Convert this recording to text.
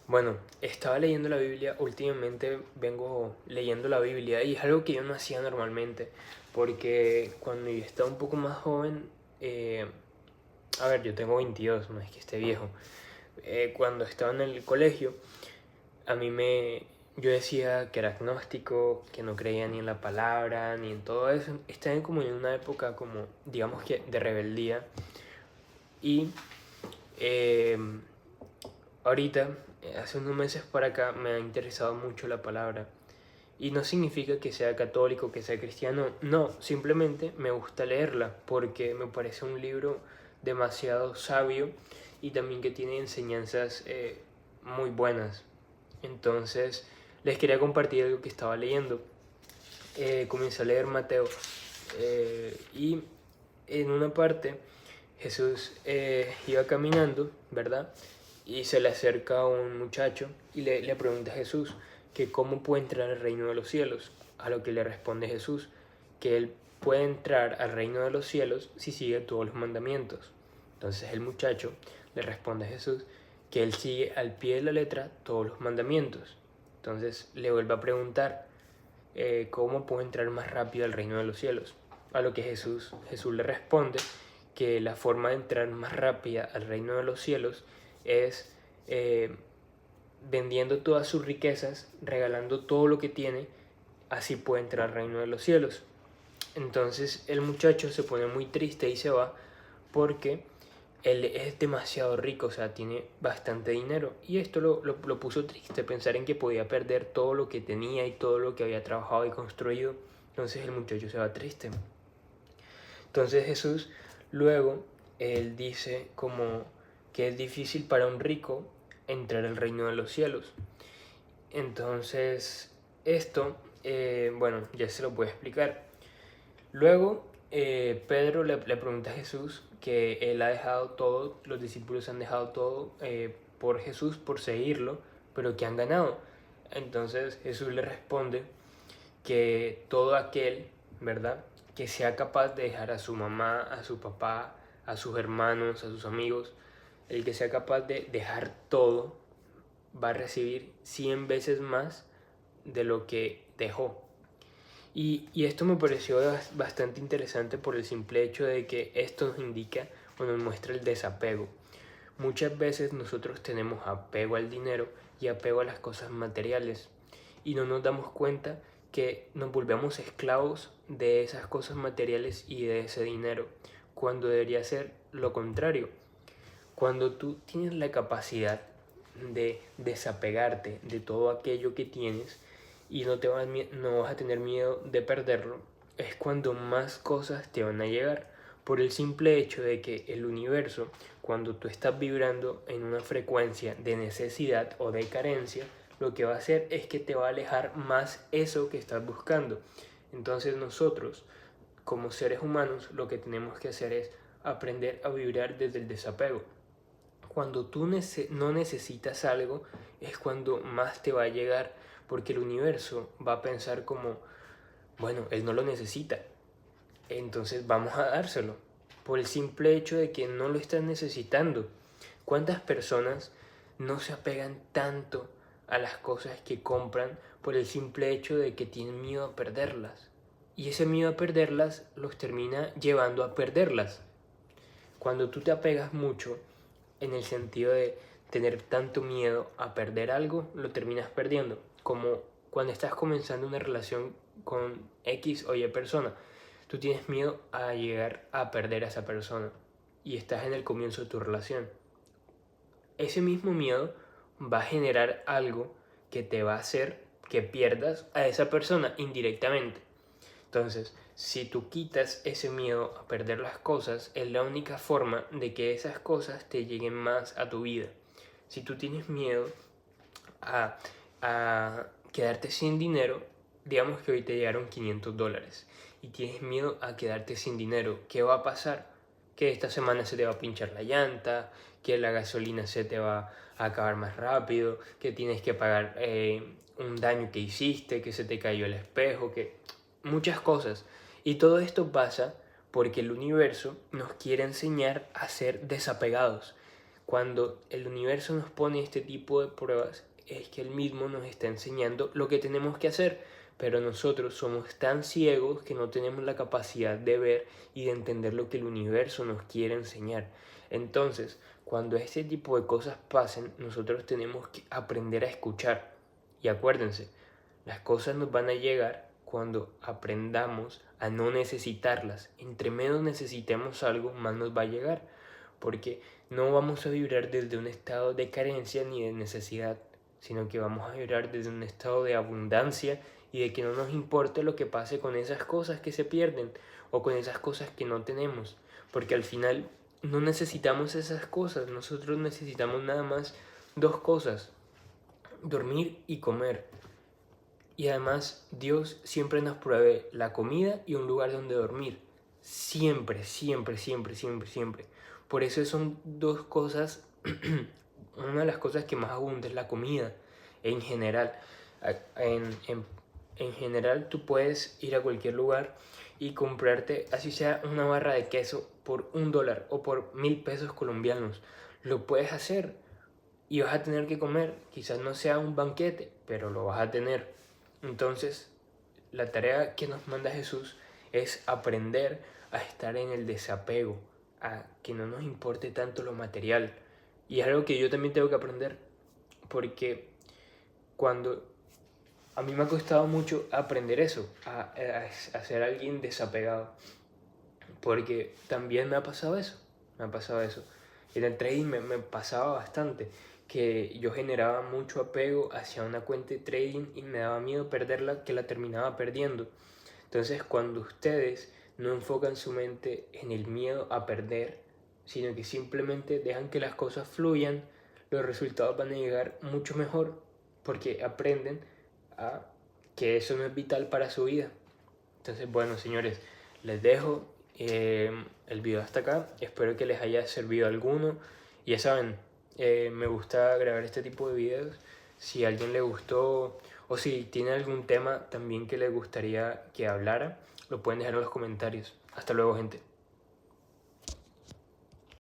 Bueno, estaba leyendo la Biblia, últimamente vengo leyendo la Biblia y es algo que yo no hacía normalmente, porque cuando yo estaba un poco más joven, eh, a ver, yo tengo 22, no es que esté viejo, cuando estaba en el colegio, a mí me, yo decía que era agnóstico, que no creía ni en la palabra, ni en todo eso, estaba como en una época como, digamos que de rebeldía y... eh, Ahorita, hace unos meses para acá, me ha interesado mucho la palabra. Y no significa que sea católico, que sea cristiano. No, simplemente me gusta leerla porque me parece un libro demasiado sabio y también que tiene enseñanzas muy buenas. Entonces, les quería compartir algo que estaba leyendo. Comencé a leer Mateo y en una parte Jesús iba caminando, ¿verdad? Y se le acerca a un muchacho y le pregunta a Jesús que cómo puede entrar al reino de los cielos. A lo que le responde Jesús que él puede entrar al reino de los cielos si sigue todos los mandamientos. Entonces el muchacho le responde a Jesús que él sigue al pie de la letra todos los mandamientos. Entonces le vuelve a preguntar cómo puedo entrar más rápido al reino de los cielos. A lo que Jesús le responde que la forma de entrar más rápida al reino de los cielos es eh, vendiendo todas sus riquezas, regalando todo lo que tiene, así puede entrar al reino de los cielos. Entonces el muchacho se pone muy triste y se va porque él es demasiado rico, o sea, tiene bastante dinero. Y esto lo puso triste, pensar en que podía perder todo lo que tenía y todo lo que había trabajado y construido. Entonces el muchacho se va triste. Entonces Jesús luego, él dice como que es difícil para un rico entrar al reino de los cielos. Entonces esto, bueno, ya se lo voy a explicar. Luego Pedro le pregunta a Jesús que él ha dejado todo, los discípulos han dejado todo por Jesús, por seguirlo, pero que han ganado. Entonces Jesús le responde que todo aquel, ¿verdad? Que sea capaz de dejar a su mamá, a su papá, a sus hermanos, a sus amigos, el que sea capaz de dejar todo, va a recibir 100 veces más de lo que dejó. Y esto me pareció bastante interesante por el simple hecho de que esto nos indica o nos muestra el desapego. Muchas veces nosotros tenemos apego al dinero y apego a las cosas materiales y no nos damos cuenta que nos volvemos esclavos de esas cosas materiales y de ese dinero, cuando debería ser lo contrario. Cuando tú tienes la capacidad de desapegarte de todo aquello que tienes y no vas a tener miedo de perderlo, es cuando más cosas te van a llegar. Por el simple hecho de que el universo, cuando tú estás vibrando en una frecuencia de necesidad o de carencia, lo que va a hacer es que te va a alejar más eso que estás buscando. Entonces nosotros, como seres humanos, lo que tenemos que hacer es aprender a vibrar desde el desapego. Cuando tú no necesitas algo es cuando más te va a llegar, porque el universo va a pensar como, bueno, él no lo necesita, entonces vamos a dárselo, por el simple hecho de que no lo están necesitando. ¿Cuántas personas no se apegan tanto a las cosas que compran por el simple hecho de que tienen miedo a perderlas? Y ese miedo a perderlas los termina llevando a perderlas. Cuando tú te apegas mucho en el sentido de tener tanto miedo a perder algo, lo terminas perdiendo. Como cuando estás comenzando una relación con X o Y persona, tú tienes miedo a llegar a perder a esa persona y estás en el comienzo de tu relación. Ese mismo miedo va a generar algo que te va a hacer que pierdas a esa persona indirectamente. Entonces, si tú quitas ese miedo a perder las cosas, es la única forma de que esas cosas te lleguen más a tu vida. Si tú tienes miedo a, a quedarte sin dinero, digamos que hoy te llegaron $500 y tienes miedo a quedarte sin dinero, ¿qué va a pasar? Que esta semana se te va a pinchar la llanta, que la gasolina se te va a acabar más rápido, que tienes que pagar un daño que hiciste, que se te cayó el espejo, que muchas cosas. Y todo esto pasa porque el universo nos quiere enseñar a ser desapegados. cuando el universo nos pone este tipo de pruebas, es que él mismo nos está enseñando lo que tenemos que hacer, pero nosotros somos tan ciegos que no tenemos la capacidad de ver y de entender lo que el universo nos quiere enseñar. Entonces, cuando este tipo de cosas pasen, nosotros tenemos que aprender a escuchar. Y acuérdense, las cosas nos van a llegar cuando aprendamos a no necesitarlas. Entre menos necesitemos algo, más nos va a llegar, porque no vamos a vibrar desde un estado de carencia ni de necesidad, sino que vamos a vibrar desde un estado de abundancia y de que no nos importe lo que pase con esas cosas que se pierden o con esas cosas que no tenemos, porque al final no necesitamos esas cosas, nosotros necesitamos nada más dos cosas: dormir y comer. Y además Dios siempre nos provee la comida y un lugar donde dormir. Siempre, siempre, siempre, siempre, siempre. Por eso son dos cosas, una de las cosas que más abunda es la comida en general. En, en, en general tú puedes ir a cualquier lugar y comprarte, así sea una barra de queso por $1 o por 1.000 pesos colombianos. Lo puedes hacer y vas a tener que comer. Quizás no sea un banquete, pero lo vas a tener. Entonces, la tarea que nos manda Jesús es aprender a estar en el desapego, a que no nos importe tanto lo material. Y es algo que yo también tengo que aprender, porque cuando a mí me ha costado mucho aprender eso, a ser alguien desapegado, porque también me ha pasado eso, En el trading me pasaba bastante, que yo generaba mucho apego hacia una cuenta de trading y me daba miedo perderla, que la terminaba perdiendo. Entonces, cuando ustedes no enfocan su mente en el miedo a perder, sino que simplemente dejan que las cosas fluyan, los resultados van a llegar mucho mejor, porque aprenden a que eso no es vital para su vida. Entonces, bueno, señores, les dejo el video hasta acá. Espero que les haya servido alguno. Y ya saben, me gusta grabar este tipo de videos. Si a alguien le gustó o si tiene algún tema también que le gustaría que hablara, lo pueden dejar en los comentarios. Hasta luego, gente.